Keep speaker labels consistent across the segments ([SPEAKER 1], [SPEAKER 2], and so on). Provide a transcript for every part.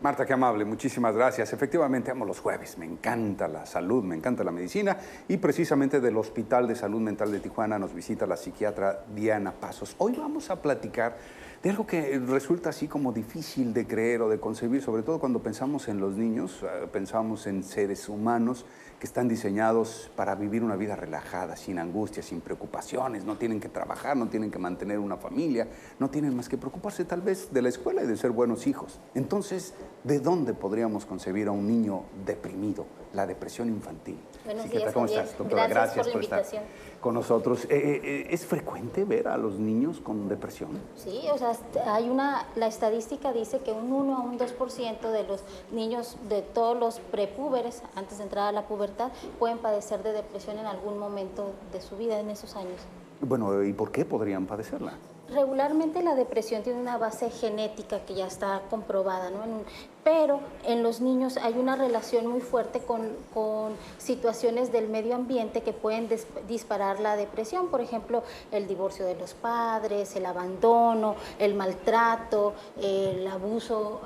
[SPEAKER 1] Marta, qué amable, muchísimas gracias. Efectivamente, amo los jueves, me encanta la salud, me encanta la medicina y precisamente del Hospital de Salud Mental de Tijuana nos visita la psiquiatra Diana Pasos. Hoy vamos a platicar de algo que resulta así como difícil de creer o de concebir, sobre todo cuando pensamos en los niños, pensamos en seres humanos que están diseñados para vivir una vida relajada, sin angustias, sin preocupaciones, no tienen que trabajar, no tienen que mantener una familia, no tienen más que preocuparse tal vez de la escuela y de ser buenos hijos. Entonces, ¿de dónde podríamos concebir a un niño deprimido? La depresión infantil.
[SPEAKER 2] Buenos
[SPEAKER 1] Psiquiatra,
[SPEAKER 2] días,
[SPEAKER 1] ¿cómo
[SPEAKER 2] Javier.
[SPEAKER 1] estás, doctora?
[SPEAKER 2] Gracias por la
[SPEAKER 1] estar
[SPEAKER 2] invitación.
[SPEAKER 1] con nosotros. ¿Es frecuente ver a los niños con depresión?
[SPEAKER 2] Sí, o sea, la estadística dice que un 1 a un 2% de los niños de todos los prepúberes, antes de entrar a la pubertad, pueden padecer de depresión en algún momento de su vida, en esos años.
[SPEAKER 1] Bueno, ¿y por qué podrían padecerla?
[SPEAKER 2] Regularmente la depresión tiene una base genética que ya está comprobada, ¿no? Pero en los niños hay una relación muy fuerte con situaciones del medio ambiente que pueden disparar la depresión. Por ejemplo, el divorcio de los padres, el abandono, el maltrato, el abuso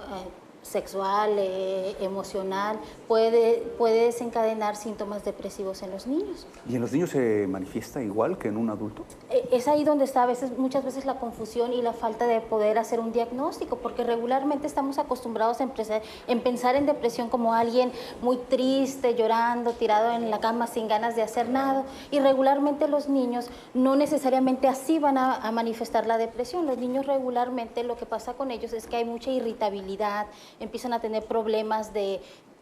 [SPEAKER 2] sexual, emocional, puede desencadenar síntomas depresivos en los niños.
[SPEAKER 1] ¿Y en los niños se manifiesta igual que en un adulto?
[SPEAKER 2] Es ahí donde está muchas veces la confusión y la falta de poder hacer un diagnóstico, porque regularmente estamos acostumbrados en pensar en depresión como alguien muy triste, llorando, tirado en la cama sin ganas de hacer nada, y regularmente los niños no necesariamente así van a manifestar la depresión. Los niños regularmente lo que pasa con ellos es que hay mucha irritabilidad, empiezan a tener problemas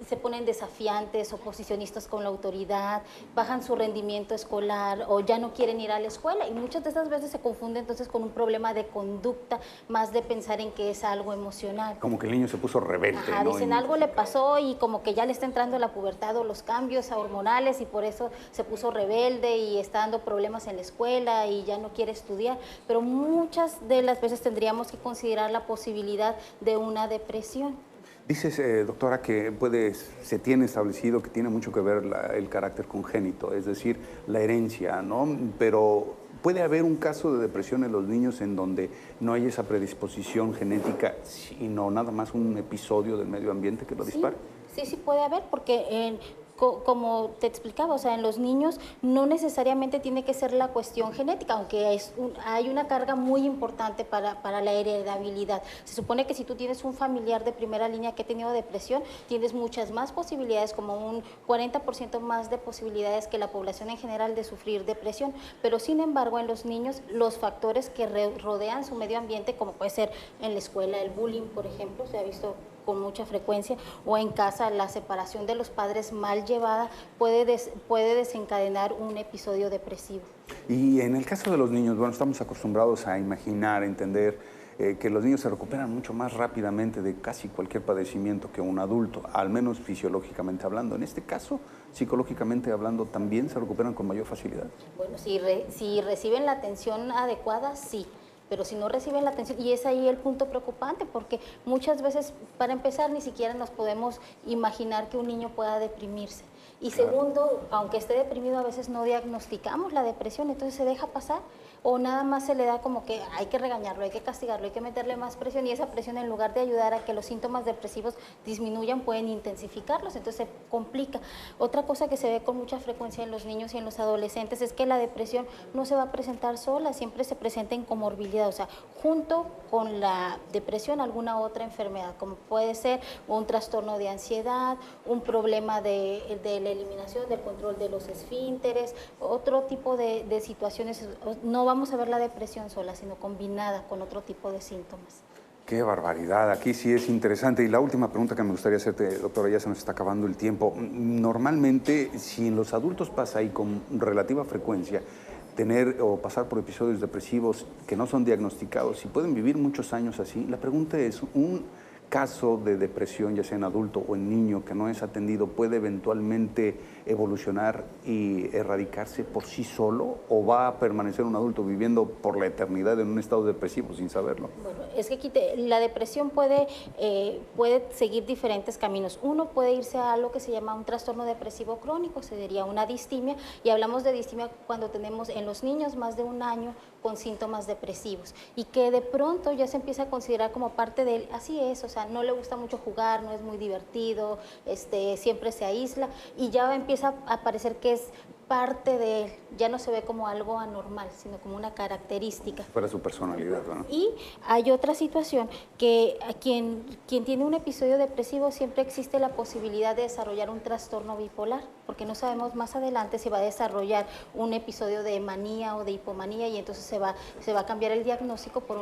[SPEAKER 2] se ponen desafiantes, oposicionistas con la autoridad, bajan su rendimiento escolar o ya no quieren ir a la escuela, y muchas de esas veces se confunde entonces con un problema de conducta, más de pensar en que es algo emocional.
[SPEAKER 1] Como que el niño se puso rebelde,
[SPEAKER 2] Ajá,
[SPEAKER 1] ¿no?
[SPEAKER 2] dicen algo le pasó y como que ya le está entrando la pubertad o los cambios hormonales y por eso se puso rebelde y está dando problemas en la escuela y ya no quiere estudiar, pero muchas de las veces tendríamos que considerar la posibilidad de una depresión.
[SPEAKER 1] Dices, doctora, que se tiene establecido que tiene mucho que ver el carácter congénito, es decir, la herencia, ¿no? Pero ¿puede haber un caso de depresión en los niños en donde no hay esa predisposición genética, sino nada más un episodio del medio ambiente que lo dispare?
[SPEAKER 2] Sí puede haber, porque como te explicaba, o sea, en los niños no necesariamente tiene que ser la cuestión genética, aunque hay una carga muy importante para la heredabilidad. Se supone que si tú tienes un familiar de primera línea que ha tenido depresión, tienes muchas más posibilidades, como un 40% más de posibilidades que la población en general de sufrir depresión. Pero sin embargo, en los niños, los factores que rodean su medio ambiente, como puede ser en la escuela, el bullying, por ejemplo, se ha visto con mucha frecuencia, o en casa la separación de los padres mal llevada puede desencadenar un episodio depresivo.
[SPEAKER 1] Y en el caso de los niños, bueno, estamos acostumbrados a imaginar, a entender que los niños se recuperan mucho más rápidamente de casi cualquier padecimiento que un adulto, al menos fisiológicamente hablando. En este caso, psicológicamente hablando, ¿también se recuperan con mayor facilidad?
[SPEAKER 2] Bueno, si reciben la atención adecuada, sí. Pero si no reciben la atención, y es ahí el punto preocupante, porque muchas veces, para empezar, ni siquiera nos podemos imaginar que un niño pueda deprimirse. Y segundo, aunque esté deprimido, a veces no diagnosticamos la depresión, entonces se deja pasar, o nada más se le da como que hay que regañarlo, hay que castigarlo, hay que meterle más presión, y esa presión, en lugar de ayudar a que los síntomas depresivos disminuyan, pueden intensificarlos, entonces se complica. Otra cosa que se ve con mucha frecuencia en los niños y en los adolescentes es que la depresión no se va a presentar sola, siempre se presenta en comorbilidad, o sea, junto con la depresión alguna otra enfermedad, como puede ser un trastorno de ansiedad, un problema de la eliminación, del control de los esfínteres, otro tipo de situaciones. No vamos a ver la depresión sola, sino combinada con otro tipo de síntomas.
[SPEAKER 1] Qué barbaridad, aquí sí es interesante. Y la última pregunta que me gustaría hacerte, doctora, ya se nos está acabando el tiempo. Normalmente, si en los adultos pasa y con relativa frecuencia, tener o pasar por episodios depresivos que no son diagnosticados y pueden vivir muchos años así, la pregunta es, ¿un caso de depresión, ya sea en adulto o en niño, que no es atendido, puede eventualmente evolucionar y erradicarse por sí solo o va a permanecer un adulto viviendo por la eternidad en un estado depresivo sin saberlo?
[SPEAKER 2] Bueno, es que la depresión puede seguir diferentes caminos. Uno puede irse a algo que se llama un trastorno depresivo crónico, se diría una distimia, y hablamos de distimia cuando tenemos en los niños más de un año con síntomas depresivos y que de pronto ya se empieza a considerar como parte de él, así es, o sea, no le gusta mucho jugar, no es muy divertido, siempre se aísla y ya empieza a parecer que es parte de él, ya no se ve como algo anormal, sino como una característica.
[SPEAKER 1] Para su personalidad, ¿no?
[SPEAKER 2] Y hay otra situación que a quien tiene un episodio depresivo siempre existe la posibilidad de desarrollar un trastorno bipolar, porque no sabemos más adelante si va a desarrollar un episodio de manía o de hipomanía y entonces se va a cambiar el diagnóstico por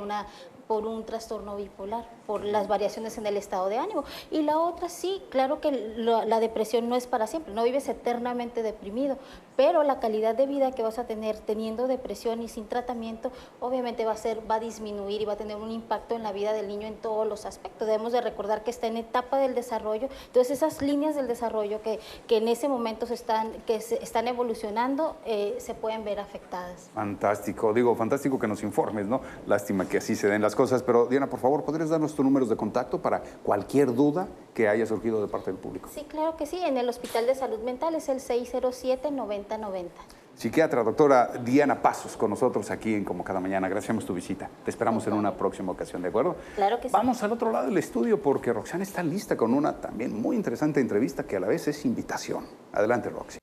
[SPEAKER 2] un trastorno bipolar, por las variaciones en el estado de ánimo. Y la otra sí, claro que la depresión no es para siempre, no vives eternamente deprimido, pero la calidad de vida que vas a tener teniendo depresión y sin tratamiento, obviamente va a disminuir y va a tener un impacto en la vida del niño en todos los aspectos. Debemos de recordar que está en etapa del desarrollo, entonces esas líneas del desarrollo que en ese momento están evolucionando, se pueden ver afectadas.
[SPEAKER 1] Fantástico, fantástico que nos informes, ¿no? Lástima que así se den las cosas, pero Diana, por favor, ¿podrías darnos tus números de contacto para cualquier duda que haya surgido de parte del público?
[SPEAKER 2] Sí, claro que sí, en el Hospital de Salud Mental es el 607-9090.
[SPEAKER 1] Psiquiatra, doctora Diana Pasos, con nosotros aquí en Como Cada Mañana. Agradecemos tu visita. Te esperamos en una próxima ocasión, ¿de acuerdo?
[SPEAKER 2] Claro que sí.
[SPEAKER 1] Vamos al otro lado del estudio porque Roxana está lista con una también muy interesante entrevista que a la vez es invitación. Adelante, Roxy.